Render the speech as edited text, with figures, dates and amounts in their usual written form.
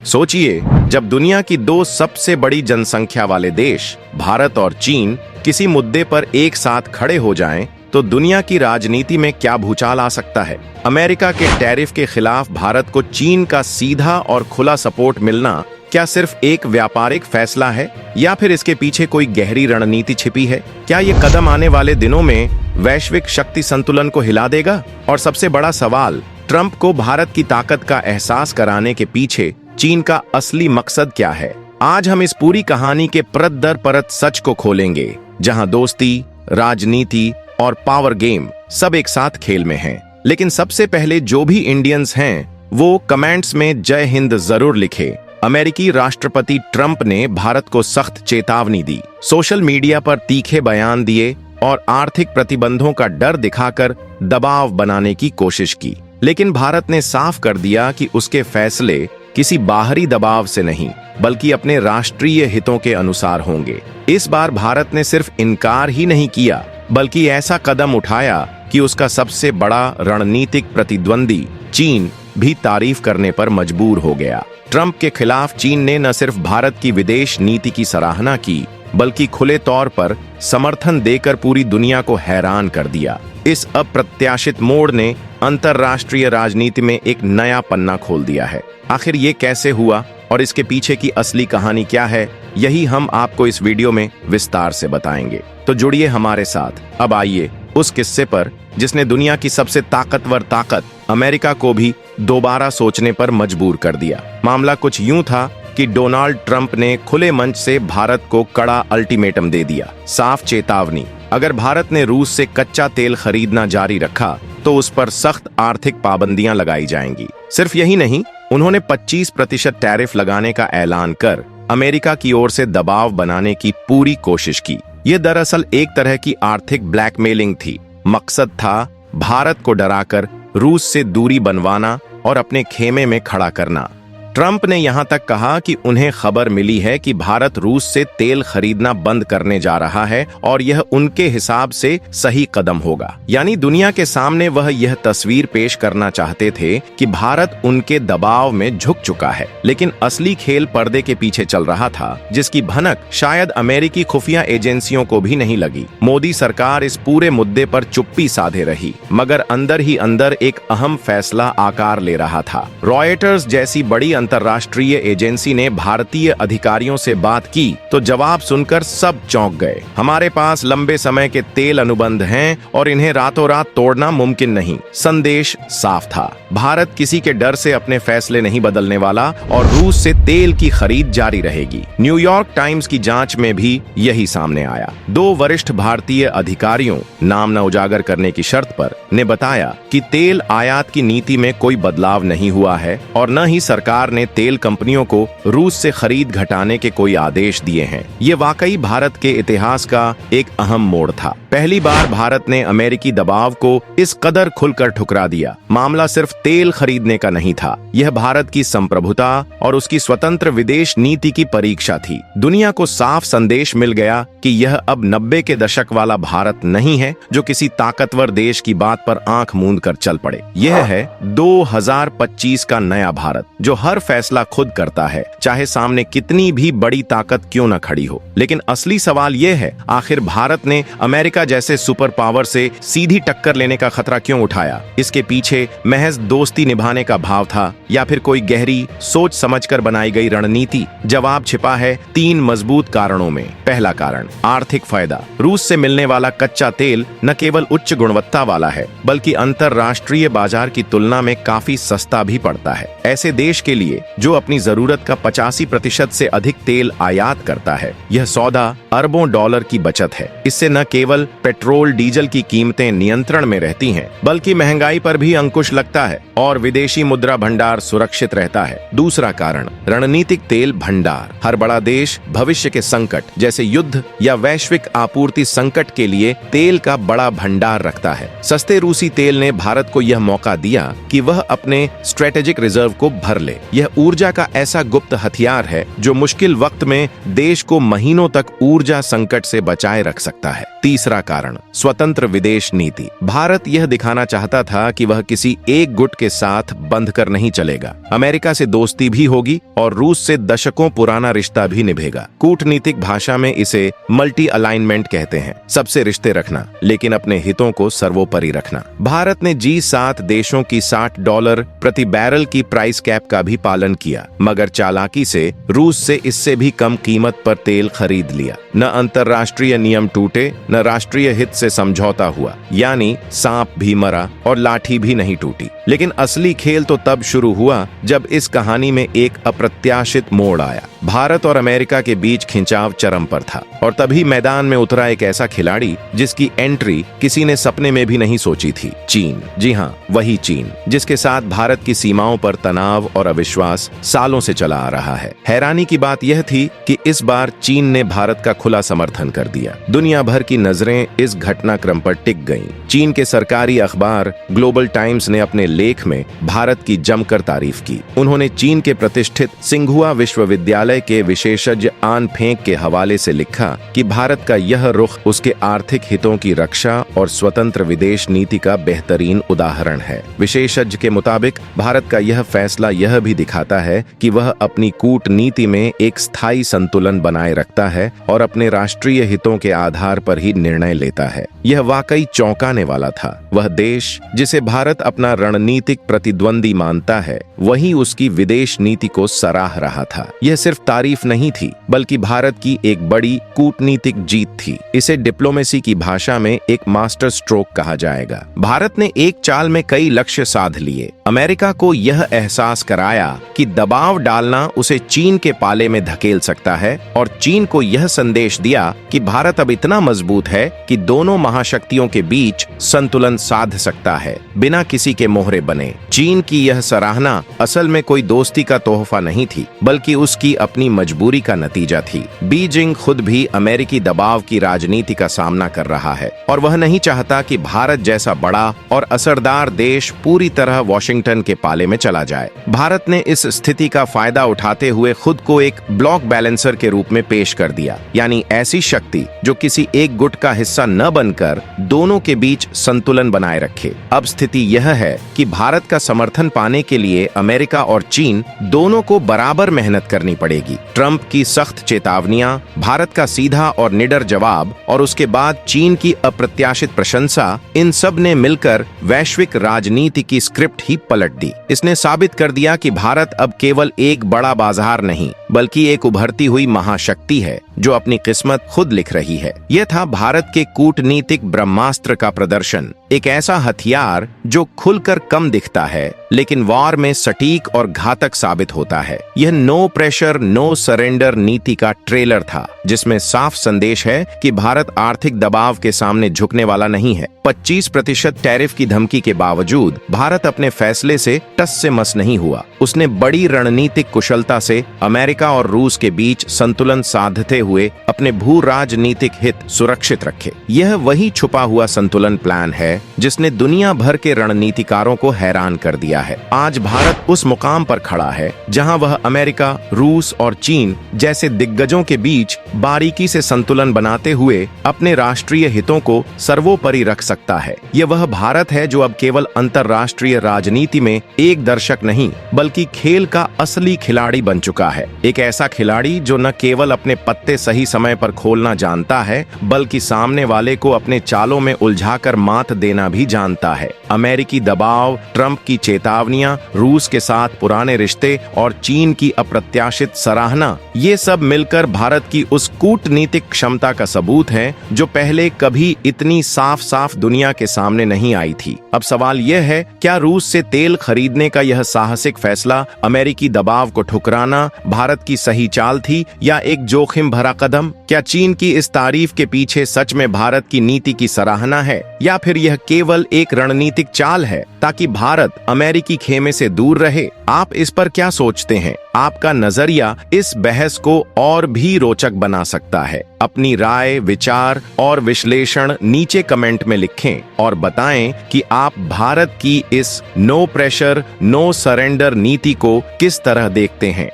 सोचिए, जब दुनिया की दो सबसे बड़ी जनसंख्या वाले देश भारत और चीन किसी मुद्दे पर एक साथ खड़े हो जाएं, तो दुनिया की राजनीति में क्या भूचाल आ सकता है। अमेरिका के टैरिफ के खिलाफ भारत को चीन का सीधा और खुला सपोर्ट मिलना क्या सिर्फ एक व्यापारिक फैसला है या फिर इसके पीछे कोई गहरी रणनीति छिपी है? क्या ये कदम आने वाले दिनों में वैश्विक शक्ति संतुलन को हिला देगा? और सबसे बड़ा सवाल, ट्रंप को भारत की ताकत का एहसास कराने के पीछे चीन का असली मकसद क्या है? आज हम इस पूरी कहानी के परत दर परत सच को खोलेंगे, जहां दोस्ती, राजनीति और पावर गेम सब एक साथ खेल में हैं। लेकिन सबसे पहले जो भी इंडियंस हैं, वो कमेंट्स में जय हिंद जरूर लिखे। अमेरिकी राष्ट्रपति ट्रंप ने भारत को सख्त चेतावनी दी, सोशल मीडिया पर तीखे बयान दिए और आर्थिक प्रतिबंधों का डर दिखाकर दबाव बनाने की कोशिश की। लेकिन भारत ने साफ कर दिया कि उसके फैसले किसी बाहरी दबाव से नहीं, बल्कि अपने राष्ट्रीय हितों के अनुसार होंगे। इस बार भारत ने सिर्फ इनकार ही नहीं किया, बल्कि ऐसा कदम उठाया कि उसका सबसे बड़ा रणनीतिक प्रतिद्वंदी चीन भी तारीफ करने पर मजबूर हो गया। ट्रंप के खिलाफ चीन ने न सिर्फ भारत की विदेश नीति की सराहना की, बल्कि खुले तौर पर समर्थन देकर पूरी दुनिया को हैरान कर दिया। इस अप्रत्याशित मोड़ ने अंतर्राष्ट्रीय राजनीति में एक नया पन्ना खोल दिया है। आखिर ये कैसे हुआ और इसके पीछे की असली कहानी क्या है, यही हम आपको इस वीडियो में विस्तार से बताएंगे। तो जुड़िए हमारे साथ। अब आइए उस किस्से पर जिसने दुनिया की सबसे ताकतवर ताकत अमेरिका को भी दोबारा सोचने पर मजबूर कर दिया। मामला कुछ यूं था कि डोनाल्ड ट्रंप ने खुले मंच से भारत को कड़ा अल्टीमेटम दे दिया, साफ चेतावनी। अगर भारत ने रूस से कच्चा तेल खरीदना जारी रखा तो उस पर सख्त आर्थिक पाबंदियां लगाई जाएंगी। सिर्फ यही नहीं, उन्होंने 25% टैरिफ लगाने का ऐलान कर अमेरिका की ओर से दबाव बनाने की पूरी कोशिश की। यह दरअसल एक तरह की आर्थिक ब्लैकमेलिंग थी। मकसद था भारत को डराकर रूस से दूरी बनवाना और अपने खेमे में खड़ा करना। ट्रंप ने यहां तक कहा कि उन्हें खबर मिली है कि भारत रूस से तेल खरीदना बंद करने जा रहा है और यह उनके हिसाब से सही कदम होगा। यानी दुनिया के सामने वह यह तस्वीर पेश करना चाहते थे कि भारत उनके दबाव में झुक चुका है। लेकिन असली खेल पर्दे के पीछे चल रहा था, जिसकी भनक शायद अमेरिकी खुफिया एजेंसियों को भी नहीं लगी। मोदी सरकार इस पूरे मुद्दे पर चुप्पी साधे रही, मगर अंदर ही अंदर एक अहम फैसला आकार ले रहा था। रॉयटर्स जैसी बड़ी अंतर्राष्ट्रीय एजेंसी ने भारतीय अधिकारियों से बात की तो जवाब सुनकर सब चौंक गए। हमारे पास लंबे समय के तेल अनुबंध हैं और इन्हें रातों रात तोड़ना मुमकिन नहीं। संदेश साफ था, भारत किसी के डर से अपने फैसले नहीं बदलने वाला और रूस से तेल की खरीद जारी रहेगी। न्यूयॉर्क टाइम्स की जांच में भी यही सामने आया। दो वरिष्ठ भारतीय अधिकारियों, नाम न उजागर करने की शर्त पर, ने बताया कि तेल आयात की नीति में कोई बदलाव नहीं हुआ है और न ही सरकार ने तेल कंपनियों को रूस से खरीद घटाने के कोई आदेश दिए हैं। ये वाकई भारत के इतिहास का एक अहम मोड़ था। पहली बार भारत ने अमेरिकी दबाव को इस कदर खुलकर ठुकरा दिया। मामला सिर्फ तेल खरीदने का नहीं था, यह भारत की संप्रभुता और उसकी स्वतंत्र विदेश नीति की परीक्षा थी। दुनिया को साफ संदेश मिल गया कि यह अब 90 के दशक वाला भारत नहीं है जो किसी ताकतवर देश की बात पर आंख मूंद कर चल पड़े। यह है 2025 का नया भारत, जो हर फैसला खुद करता है, चाहे सामने कितनी भी बड़ी ताकत क्यों न खड़ी हो। लेकिन असली सवाल यह है, आखिर भारत ने अमेरिका जैसे सुपर पावर से सीधी टक्कर लेने का खतरा क्यों उठाया? इसके पीछे महज दोस्ती निभाने का भाव था या फिर कोई गहरी सोच समझकर बनाई गई रणनीति? जवाब छिपा है 3 मजबूत कारणों में। पहला कारण, आर्थिक फायदा। रूस से मिलने वाला कच्चा तेल न केवल उच्च गुणवत्ता वाला है, बल्कि अंतरराष्ट्रीय बाजार की तुलना में काफी सस्ता भी पड़ता है। ऐसे देश के लिए जो अपनी जरूरत का 85% से अधिक तेल आयात करता है, यह सौदा अरबों डॉलर की बचत है। इससे न केवल पेट्रोल डीजल की कीमतें नियंत्रण में रहती हैं, बल्कि महंगाई पर भी अंकुश लगता है और विदेशी मुद्रा भंडार सुरक्षित रहता है। दूसरा कारण, रणनीतिक तेल भंडार। हर बड़ा देश भविष्य के संकट जैसे युद्ध या वैश्विक आपूर्ति संकट के लिए तेल का बड़ा भंडार रखता है। सस्ते रूसी तेल ने भारत को यह मौका दिया कि वह अपने स्ट्रेटेजिक रिजर्व को भर ले। यह ऊर्जा का ऐसा गुप्त हथियार है जो मुश्किल वक्त में देश को महीनों तक ऊर्जा संकट से बचाए रख सकता है। तीसरा कारण, स्वतंत्र विदेश नीति। भारत यह दिखाना चाहता था कि वह किसी एक गुट गुट के साथ बंध कर नहीं चलेगा। अमेरिका से दोस्ती भी होगी और रूस से दशकों पुराना रिश्ता भी निभेगा। कूटनीतिक भाषा में इसे मल्टी अलाइनमेंट कहते हैं, सबसे रिश्ते रखना लेकिन अपने हितों को सर्वोपरि रखना। भारत ने G7 देशों की $60 प्रति बैरल की प्राइस कैप का भी पालन किया, मगर चालाकी से रूस से इससे भी कम कीमत पर तेल खरीद लिया। न अंतर्राष्ट्रीय नियम टूटे, न राष्ट्रीय हित से समझौता हुआ, यानी सांप भी मरा और लाठी भी नहीं टूटी। लेकिन असली खेल तो तब शुरू हुआ जब इस कहानी में एक अप्रत्याशित मोड़ आया। भारत और अमेरिका के बीच खिंचाव चरम पर था और तभी मैदान में उतरा एक ऐसा खिलाड़ी जिसकी एंट्री किसी ने सपने में भी नहीं सोची थी, चीन। जी हाँ, वही चीन जिसके साथ भारत की सीमाओं पर तनाव और अविश्वास सालों से चला आ रहा है। हैरानी की बात यह थी कि इस बार चीन ने भारत का खुला समर्थन कर दिया। दुनिया भर की नजरें इस घटनाक्रम पर टिक गईं। चीन के सरकारी अखबार ग्लोबल टाइम्स ने अपने लेख में भारत की जमकर तारीफ की। उन्होंने चीन के प्रतिष्ठित सिंघुआ विश्वविद्यालय के विशेषज्ञ आन फेंक के हवाले से लिखा कि भारत का यह रुख उसके आर्थिक हितों की रक्षा और स्वतंत्र विदेश नीति का बेहतरीन उदाहरण है। विशेषज्ञ के मुताबिक भारत का यह फैसला यह भी दिखाता है कि वह अपनी कूटनीति में एक स्थायी संतुलन बनाए रखता है और अपने राष्ट्रीय हितों के आधार पर ही निर्णय लेता है। यह वाकई चौंकाने वाला था। वह देश जिसे भारत अपना रणनीतिक प्रतिद्वंदी मानता है, वही उसकी विदेश नीति को सराह रहा था। यह सिर्फ तारीफ नहीं थी, बल्कि भारत की एक बड़ी कूटनीतिक जीत थी। इसे डिप्लोमेसी की भाषा में एक मास्टर स्ट्रोक कहा जाएगा। भारत ने एक चाल में कई लक्ष्य साध लिए। अमेरिका को यह एहसास कराया कि दबाव डालना उसे चीन के पाले में धकेल सकता है और चीन को यह संदेश दिया कि भारत अब इतना मजबूत है कि दोनों महाशक्तियों के बीच संतुलन साध सकता है बिना किसी के मोहरे बने। चीन की यह सराहना असल में कोई दोस्ती का तोहफा नहीं थी, बल्कि उसकी अपनी मजबूरी का नतीजा थी। बीजिंग खुद भी अमेरिकी दबाव की राजनीति का सामना कर रहा है और वह नहीं चाहता कि भारत जैसा बड़ा और असरदार देश पूरी तरह वॉशिंगटन के पाले में चला जाए। भारत ने इस स्थिति का फायदा उठाते हुए खुद को एक ब्लॉक बैलेंसर के रूप में पेश कर दिया, यानी ऐसी शक्ति जो किसी एक गुट का हिस्सा न बनकर दोनों के बीच संतुलन बनाए रखे। अब स्थिति यह है कि भारत का समर्थन पाने के लिए अमेरिका और चीन दोनों को बराबर मेहनत करनी पड़ेगी। ट्रंप की सख्त चेतावनियां, भारत का सीधा और निडर जवाब और उसके बाद चीन की अप्रत्याशित प्रशंसा, इन सब ने मिलकर वैश्विक राजनीति की स्क्रिप्ट ही पलट दी। इसने साबित कर दिया कि भारत अब केवल एक बड़ा बाजार नहीं, बल्कि एक उभरती हुई महाशक्ति है जो अपनी किस्मत खुद लिख रही है। यह था भारत के कूटनीतिक ब्रह्मास्त्र का प्रदर्शन, एक ऐसा हथियार जो खुलकर कम दिखता है लेकिन वार में सटीक और घातक साबित होता है। यह नो प्रेशर नो सरेंडर नीति का ट्रेलर था, जिसमें साफ संदेश है कि भारत आर्थिक दबाव के सामने झुकने वाला नहीं है। 25% टैरिफ की धमकी के बावजूद भारत अपने फैसले से टस से मस नहीं हुआ। उसने बड़ी रणनीतिक कुशलता से अमेरिका और रूस के बीच संतुलन साधते हुए अपने भू राजनीतिक हित सुरक्षित रखे। यह वही छुपा हुआ संतुलन प्लान है जिसने दुनिया भर के रणनीतिकारों को हैरान कर दिया है। आज भारत उस मुकाम पर खड़ा है जहां वह अमेरिका, रूस और चीन जैसे दिग्गजों के बीच बारीकी से संतुलन बनाते हुए अपने राष्ट्रीय हितों को सर्वोपरि रख सकता है। यह वह भारत है जो अब केवल अंतर्राष्ट्रीय राजनीति में एक दर्शक नहीं, बल्कि खेल का असली खिलाड़ी बन चुका है। एक ऐसा खिलाड़ी जो न केवल अपने पत्ते सही समय पर खोलना जानता है, बल्कि सामने वाले को अपने चालों में उलझाकर मात देना भी जानता है। अमेरिकी दबाव, ट्रंप की चेतावनियां, रूस के साथ पुराने रिश्ते और चीन की अप्रत्याशित सराहना, ये सब मिलकर भारत की उस कूटनीतिक क्षमता का सबूत है जो पहले कभी इतनी साफ साफ दुनिया के सामने नहीं आई थी। अब सवाल यह है, क्या रूस से तेल खरीदने का यह साहसिक फैसला अमेरिकी दबाव को ठुकराना भारत की सही चाल थी या एक जोखिम भरा कदम? क्या चीन की इस तारीफ के पीछे सच में भारत की नीति की सराहना है या फिर यह केवल एक रणनीतिक चाल है ताकि भारत अमेरिकी खेमे से दूर रहे? आप इस पर क्या सोचते हैं? आपका नजरिया इस बहस को और भी रोचक बना सकता है। अपनी राय, विचार और विश्लेषण नीचे कमेंट में लिखें और बताएं कि आप भारत की इस नो प्रेशर नो सरेंडर नीति को किस तरह देखते हैं।